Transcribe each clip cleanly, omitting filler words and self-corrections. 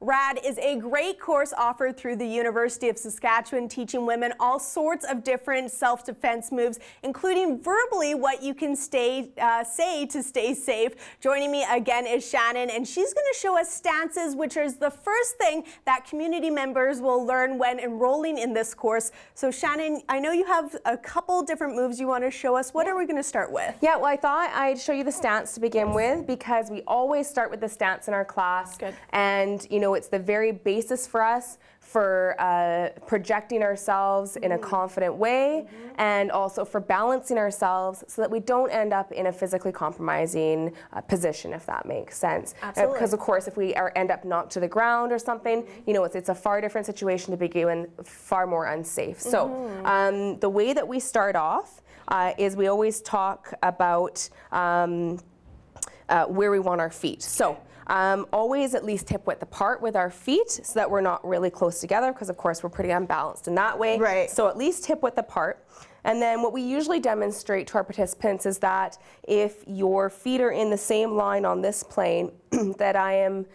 RAD is a great course offered through the University of Saskatchewan, teaching women all sorts of different self-defense moves, including verbally what you can say to stay safe. Joining me again is Shannon, and she's going to show us stances, which is the first thing that community members will learn when enrolling in this course. So Shannon, I know you have a couple different moves you want to show us. What are we going to start with? Yeah, well, I thought I'd show you the stance to begin with, because we always start with the stance in our class. Good. And you know, it's the very basis for us for projecting ourselves in a confident way, and also for balancing ourselves so that we don't end up in a physically compromising position, if that makes sense. Absolutely. Because of course, if we end up knocked to the ground or something, you know, it's a far different situation to begin with, far more unsafe. So the way that we start off is we always talk about where we want our feet. So always at least hip width apart with our feet so that we're not really close together, because of course we're pretty unbalanced in that way. Right. So at least hip width apart. And then what we usually demonstrate to our participants is that if your feet are in the same line on this plane, that I am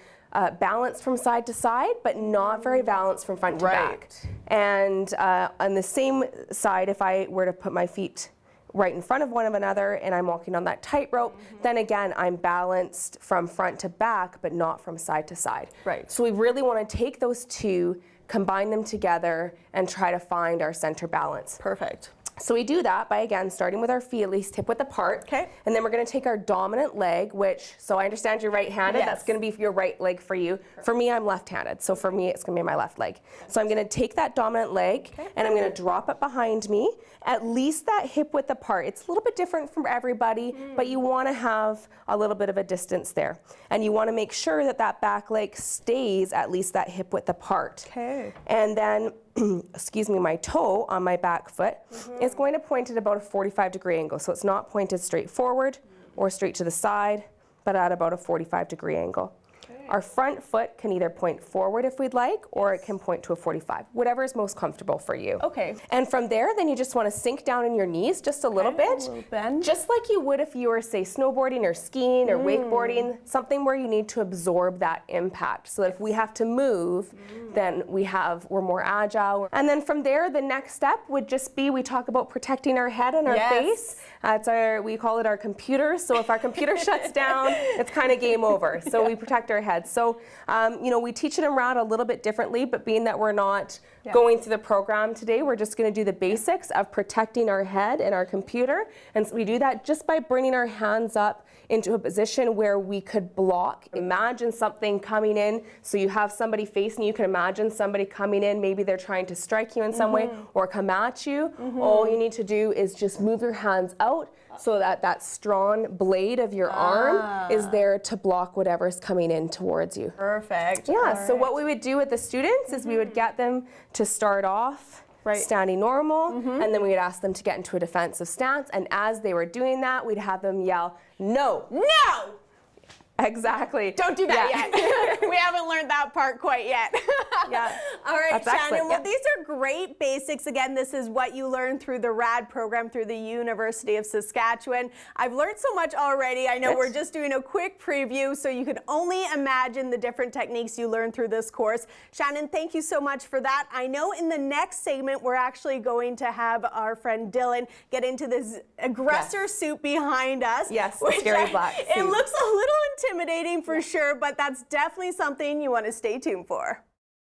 balanced from side to side, but not very balanced from front to back. And on the same side, if I were to put my feet right in front of one another and I'm walking on that tightrope, then again, I'm balanced from front to back, but not from side to side. Right. So we really want to take those two, combine them together, and try to find our center balance. Perfect. So we do that by, again, starting with our feet at least hip width apart. Okay. And then we're going to take our dominant leg, which, so I understand you're right-handed. Yes. That's going to be your right leg for you. For me, I'm left-handed. So for me, it's going to be my left leg. So I'm going to take that dominant leg, and I'm going to drop it behind me, at least that hip width apart. It's a little bit different from everybody, but you want to have a little bit of a distance there. And you want to make sure that that back leg stays at least that hip width apart. Okay. And then excuse me, my toe on my back foot is going to point at about a 45-degree angle. So it's not pointed straight forward or straight to the side, but at about a 45-degree angle. Our front foot can either point forward if we'd like, or it can point to a 45, whatever is most comfortable for you. Okay. And from there, then you just want to sink down in your knees just a little bit. A little bend. Just like you would if you were, say, snowboarding or skiing or wakeboarding, something where you need to absorb that impact. So that if we have to move, then we're more agile. And then from there, the next step would just be, we talk about protecting our head and our face. We call it our computer. So if our computer shuts down, it's kind of game over. So we protect our head. So, you know, we teach it in RAD a little bit differently, but being that we're not going through the program today, we're just going to do the basics of protecting our head and our computer. And so we do that just by bringing our hands up into a position where we could block. Imagine something coming in. So you have somebody facing you. You can imagine somebody coming in. Maybe they're trying to strike you in some way or come at you. All you need to do is just move your hands out so that that strong blade of your arm is there to block whatever's coming in towards you. Perfect. Yeah, so what we would do with the students is we would get them to start off standing normal, and then we would ask them to get into a defensive stance, and as they were doing that, we'd have them yell, "No! No! Exactly. Don't do that yet. We haven't learned that part quite yet. Yeah. All right, That's Shannon. excellent. Well, these are great basics. Again, this is what you learn through the RAD program through the University of Saskatchewan. I've learned so much already. I know we're just doing a quick preview, so you can only imagine the different techniques you learn through this course. Shannon, thank you so much for that. I know in the next segment, we're actually going to have our friend Dylan get into this aggressor suit behind us. Yes, the scary black suit. It looks a little intimidating for sure, but that's definitely something you want to stay tuned for.